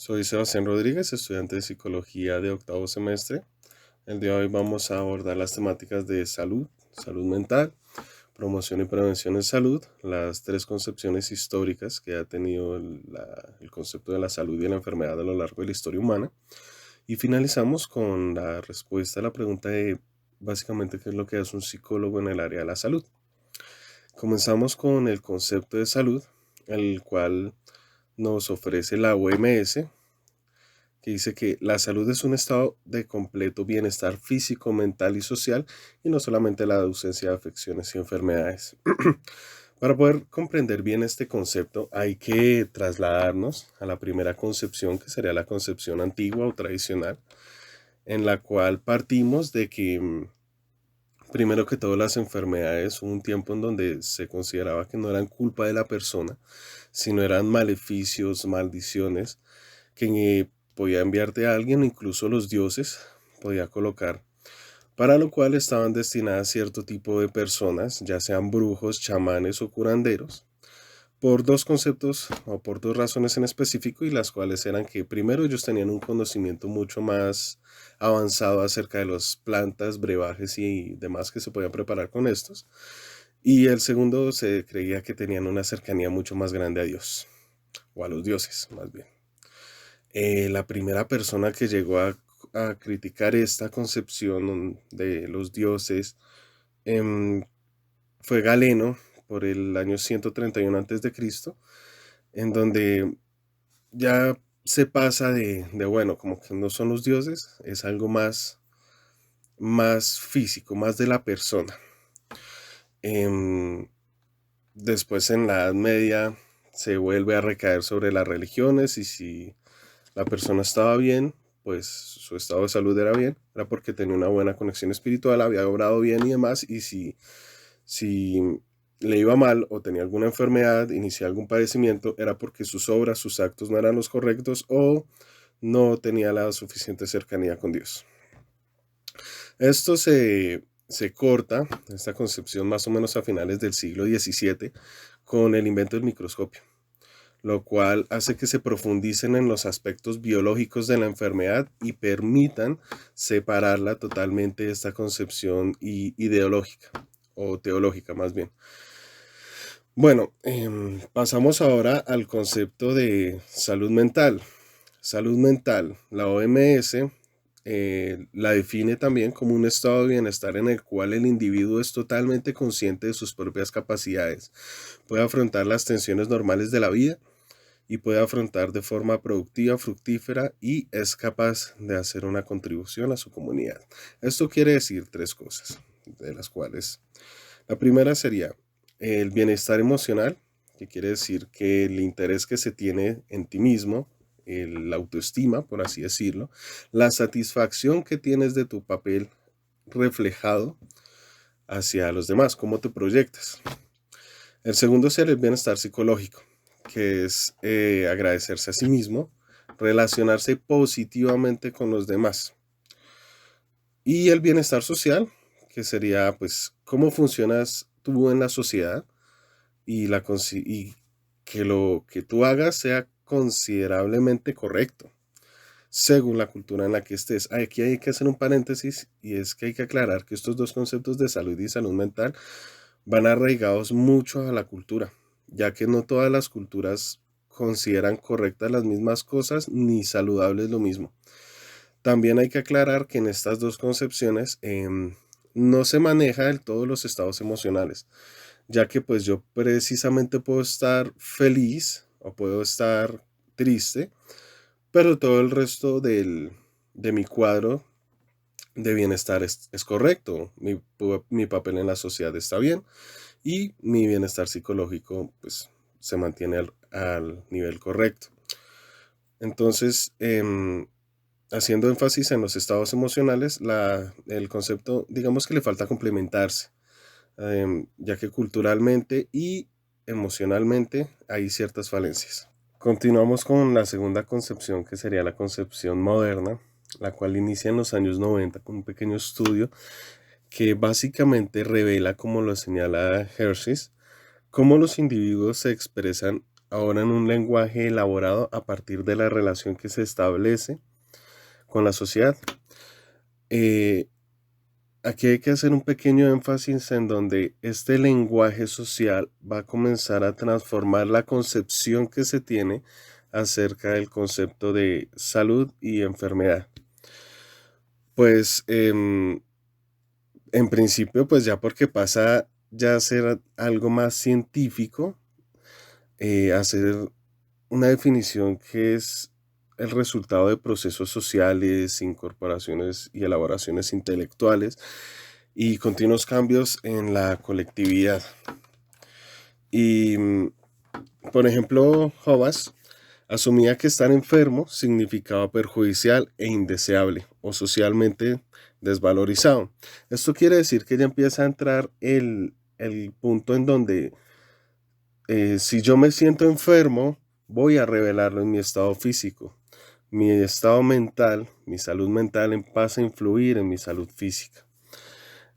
Soy Sebastián Rodríguez, estudiante de psicología de octavo semestre. El día de hoy vamos a abordar las temáticas de salud, salud mental, promoción y prevención en salud, las tres concepciones históricas que ha tenido el concepto de la salud y la enfermedad a lo largo de la historia humana. Y finalizamos con la respuesta a la pregunta de básicamente qué es lo que hace un psicólogo en el área de la salud. Comenzamos con el concepto de salud, el cual nos ofrece la OMS, que dice que la salud es un estado de completo bienestar físico, mental y social, y no solamente la ausencia de afecciones y enfermedades. Para poder comprender bien este concepto, hay que trasladarnos a la primera concepción, que sería la concepción antigua o tradicional, en la cual partimos de que, primero que todo, las enfermedades, hubo un tiempo en donde se consideraba que no eran culpa de la persona, sino eran maleficios, maldiciones, que podía enviarte a alguien, incluso los dioses podía colocar, para lo cual estaban destinadas cierto tipo de personas, ya sean brujos, chamanes o curanderos, por dos conceptos o por dos razones en específico, y las cuales eran que primero ellos tenían un conocimiento mucho más avanzado acerca de las plantas, brebajes y demás que se podían preparar con estos, y el segundo se creía que tenían una cercanía mucho más grande a Dios, o a los dioses más bien. La primera persona que llegó a criticar esta concepción de los dioses em, fue Galeno por el año 131 a.C., en donde ya se pasa bueno, como que no son los dioses, es algo más físico, más de la persona. Em, Después en la Edad Media se vuelve a recaer sobre las religiones, y si la persona estaba bien, pues su estado de salud era bien, era porque tenía una buena conexión espiritual, había obrado bien y demás, y si le iba mal o tenía alguna enfermedad, iniciaba algún padecimiento, era porque sus obras, sus actos no eran los correctos o no tenía la suficiente cercanía con Dios. Esto se corta, esta concepción, más o menos a finales del siglo XVII, con el invento del microscopio, lo cual hace que se profundicen en los aspectos biológicos de la enfermedad y permitan separarla totalmente de esta concepción ideológica o teológica más bien. Bueno, pasamos ahora al concepto de salud mental. Salud mental, la OMS la define también como un estado de bienestar en el cual el individuo es totalmente consciente de sus propias capacidades, puede afrontar las tensiones normales de la vida y puede afrontar de forma productiva, fructífera, y es capaz de hacer una contribución a su comunidad. Esto quiere decir tres cosas, de las cuales la primera sería el bienestar emocional, que quiere decir que el interés que se tiene en ti mismo, la autoestima, por así decirlo, la satisfacción que tienes de tu papel reflejado hacia los demás, cómo te proyectas. El segundo sería el bienestar psicológico, que es agradecerse a sí mismo, relacionarse positivamente con los demás. Y el bienestar social, que sería pues cómo funcionas tú en la sociedad, y que lo que tú hagas sea considerablemente correcto, según la cultura en la que estés. Aquí hay que hacer un paréntesis, y es que hay que aclarar que estos dos conceptos de salud y salud mental van arraigados mucho a la cultura, ya que no todas las culturas consideran correctas las mismas cosas ni saludables lo mismo. También hay que aclarar que en estas dos concepciones no se maneja del todo los estados emocionales, ya que pues yo precisamente puedo estar feliz o puedo estar triste, pero todo el resto de mi cuadro de bienestar es correcto. Mi papel en la sociedad está bien y mi bienestar psicológico pues se mantiene al nivel correcto. Entonces, haciendo énfasis en los estados emocionales, el concepto, digamos que le falta complementarse, ya que culturalmente y emocionalmente hay ciertas falencias. Continuamos con la segunda concepción, que sería la concepción moderna, la cual inicia en los años 90 con un pequeño estudio que básicamente revela, como lo señala Hershey, cómo los individuos se expresan ahora en un lenguaje elaborado a partir de la relación que se establece con la sociedad. Eh, Aquí hay que hacer un pequeño énfasis en donde este lenguaje social va a comenzar a transformar la concepción que se tiene acerca del concepto de salud y enfermedad. Pues en principio, pues ya porque pasa ya a ser algo más científico, hacer una definición que es el resultado de procesos sociales, incorporaciones y elaboraciones intelectuales y continuos cambios en la colectividad. Y, por ejemplo, Hobbes asumía que estar enfermo significaba perjudicial e indeseable o socialmente desvalorizado. Esto quiere decir que ya empieza a entrar el punto en donde si yo me siento enfermo, voy a revelarlo en mi estado físico. Mi estado mental, mi salud mental pasa a influir en mi salud física.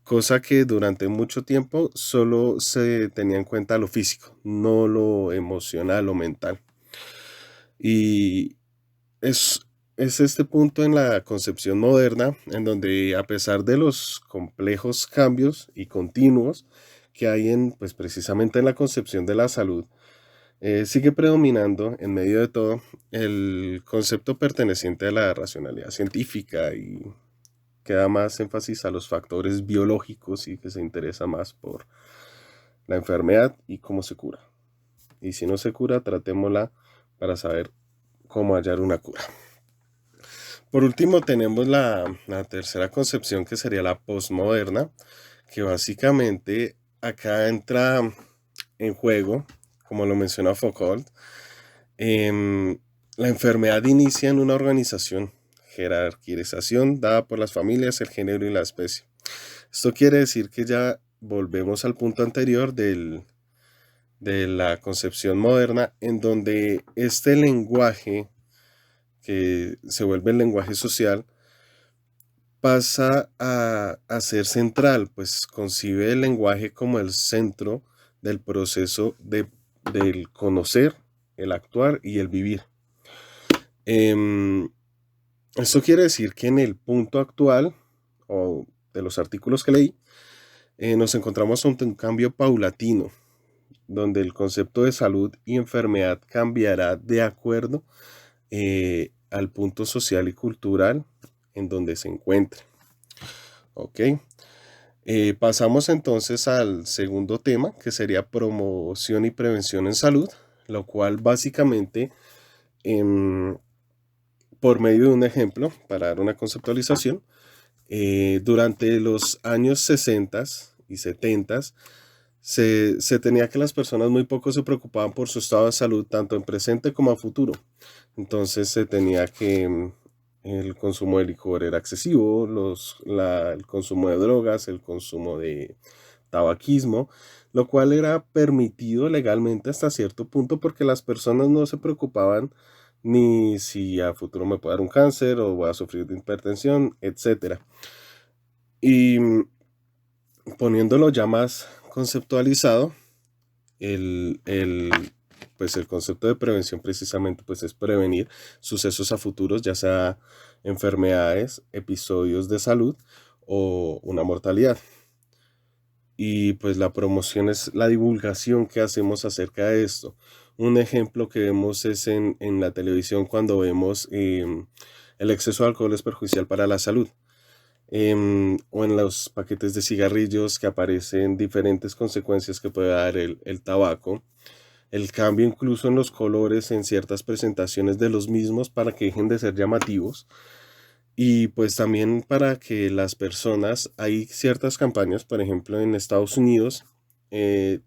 Cosa que durante mucho tiempo solo se tenía en cuenta lo físico, no lo emocional o mental. Y es, es este punto en la concepción moderna en donde a pesar de los complejos cambios y continuos que hay pues precisamente en la concepción de la salud, sigue predominando en medio de todo el concepto perteneciente a la racionalidad científica y que da más énfasis a los factores biológicos y que se interesa más por la enfermedad y cómo se cura. Y si no se cura, tratémosla para saber cómo hallar una cura. Por último, tenemos la tercera concepción que sería la postmoderna, que básicamente acá entra en juego, como lo menciona Foucault, em, la enfermedad inicia en una organización, jerarquización dada por las familias, el género y la especie. Esto quiere decir que ya volvemos al punto anterior de la concepción moderna, en donde este lenguaje, que se vuelve el lenguaje social, pasa a ser central, pues concibe el lenguaje como el centro del proceso del conocer, el actuar y el vivir. Esto quiere decir que en el punto actual, o de los artículos que leí, nos encontramos ante un cambio paulatino, donde el concepto de salud y enfermedad cambiará de acuerdo al punto social y cultural en donde se encuentre. Ok. Pasamos entonces al segundo tema, que sería promoción y prevención en salud, lo cual básicamente, em, por medio de un ejemplo, para dar una conceptualización, durante los años 60 y 70 se tenía que las personas muy poco se preocupaban por su estado de salud, tanto en presente como a futuro. Entonces se tenía que el consumo de licor era excesivo, el consumo de drogas, el consumo de tabaquismo, lo cual era permitido legalmente hasta cierto punto porque las personas no se preocupaban ni si a futuro me puede dar un cáncer o voy a sufrir de hipertensión, etcétera. Y poniéndolo ya más conceptualizado, pues el concepto de prevención precisamente pues es prevenir sucesos a futuros, ya sea enfermedades, episodios de salud o una mortalidad. Y pues la promoción es la divulgación que hacemos acerca de esto. Un ejemplo que vemos es en la televisión cuando vemos el exceso de alcohol es perjudicial para la salud. O en los paquetes de cigarrillos que aparecen diferentes consecuencias que puede dar el tabaco. El cambio incluso en los colores en ciertas presentaciones de los mismos para que dejen de ser llamativos. Y pues también para que las personas, hay ciertas campañas, por ejemplo en Estados Unidos,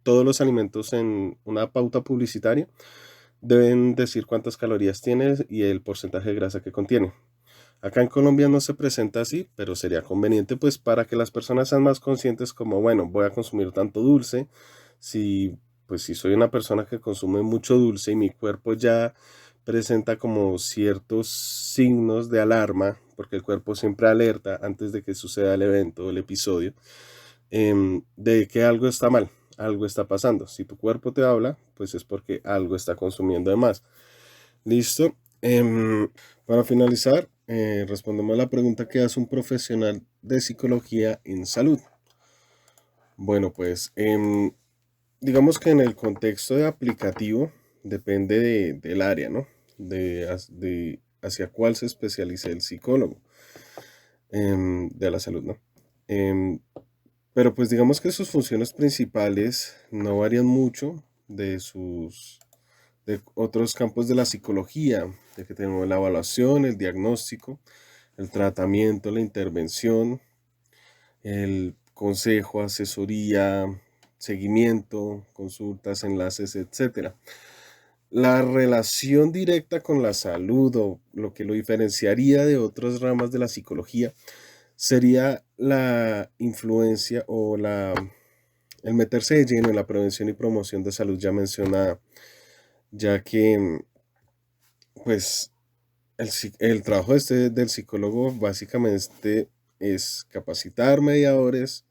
todos los alimentos en una pauta publicitaria deben decir cuántas calorías tiene y el porcentaje de grasa que contiene. Acá en Colombia no se presenta así, pero sería conveniente pues para que las personas sean más conscientes como, bueno, voy a consumir tanto dulce, si soy una persona que consume mucho dulce y mi cuerpo ya presenta como ciertos signos de alarma, porque el cuerpo siempre alerta antes de que suceda el evento o el episodio, de que algo está mal. algo está pasando. Si tu cuerpo te habla, pues es porque algo está consumiendo de más. Listo. Para finalizar, respondemos a la pregunta que hace un profesional de psicología en salud. Bueno, pues digamos que en el contexto de aplicativo depende del área, ¿no? De hacia cuál se especialice el psicólogo de la salud, ¿no? Em, pero pues digamos que sus funciones principales no varían mucho de otros campos de la psicología, ya que tenemos la evaluación, el diagnóstico, el tratamiento, la intervención, el consejo, asesoría, seguimiento, consultas, enlaces, etcétera. La relación directa con la salud o lo que lo diferenciaría de otras ramas de la psicología sería la influencia o el meterse de lleno en la prevención y promoción de salud ya mencionada, ya que pues el trabajo del psicólogo básicamente es capacitar mediadores,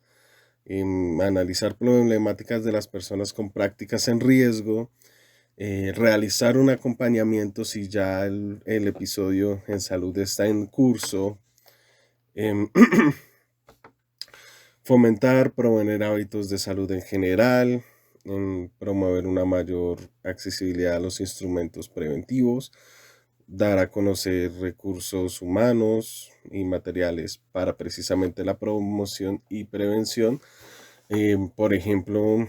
analizar problemáticas de las personas con prácticas en riesgo, realizar un acompañamiento si ya el episodio en salud está en curso, em, fomentar, promover hábitos de salud en general, promover una mayor accesibilidad a los instrumentos preventivos, dar a conocer recursos humanos y materiales para precisamente la promoción y prevención. Por ejemplo,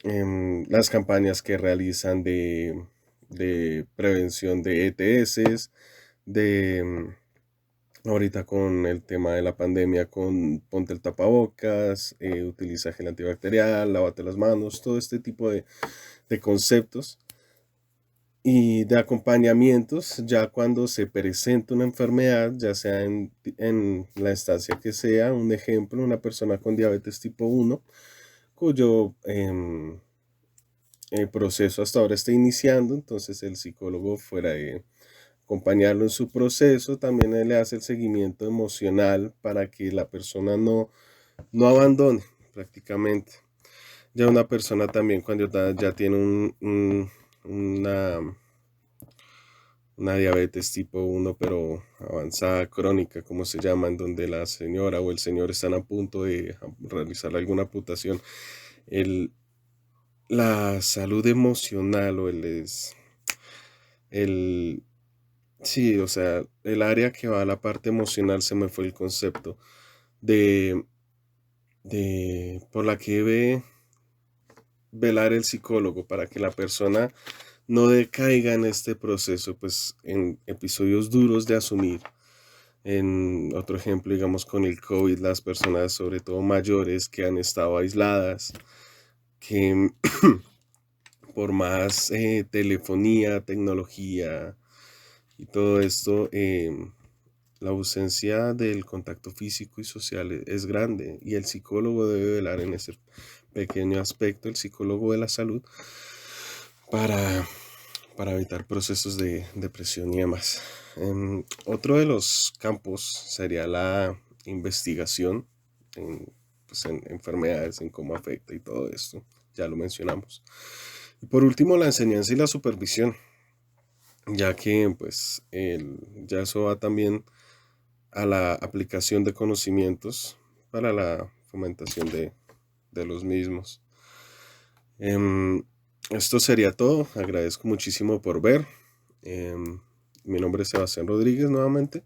las campañas que realizan de prevención de ETS, de ahorita con el tema de la pandemia, con ponte el tapabocas, utiliza gel antibacterial, lávate las manos, todo este tipo de conceptos y de acompañamientos ya cuando se presenta una enfermedad, ya sea en la instancia que sea, un ejemplo, una persona con diabetes tipo 1, cuyo proceso hasta ahora está iniciando, entonces el psicólogo fuera de acompañarlo en su proceso, también le hace el seguimiento emocional para que la persona no abandone prácticamente. Ya una persona también cuando ya tiene una diabetes tipo 1, pero avanzada crónica, como se llama, en donde la señora o el señor están a punto de realizar alguna amputación. La salud emocional o el, sí, o sea, el área que va a la parte emocional, se me fue el concepto, de, por la que debe velar el psicólogo para que la persona no decaiga en este proceso, pues en episodios duros de asumir. En otro ejemplo, digamos, con el COVID, las personas, sobre todo mayores, que han estado aisladas, que por más telefonía, tecnología y todo esto, la ausencia del contacto físico y social es grande y el psicólogo debe velar en ese pequeño aspecto, el psicólogo de la salud, para, para evitar procesos de depresión y demás. Otro de los campos sería la investigación pues, en enfermedades, en cómo afecta y todo esto. Ya lo mencionamos. Y por último, la enseñanza y la supervisión, ya que pues ya eso va también a la aplicación de conocimientos para la fomentación de los mismos. Esto sería todo. Agradezco muchísimo por ver. Mi nombre es Sebastián Rodríguez nuevamente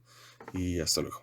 y hasta luego.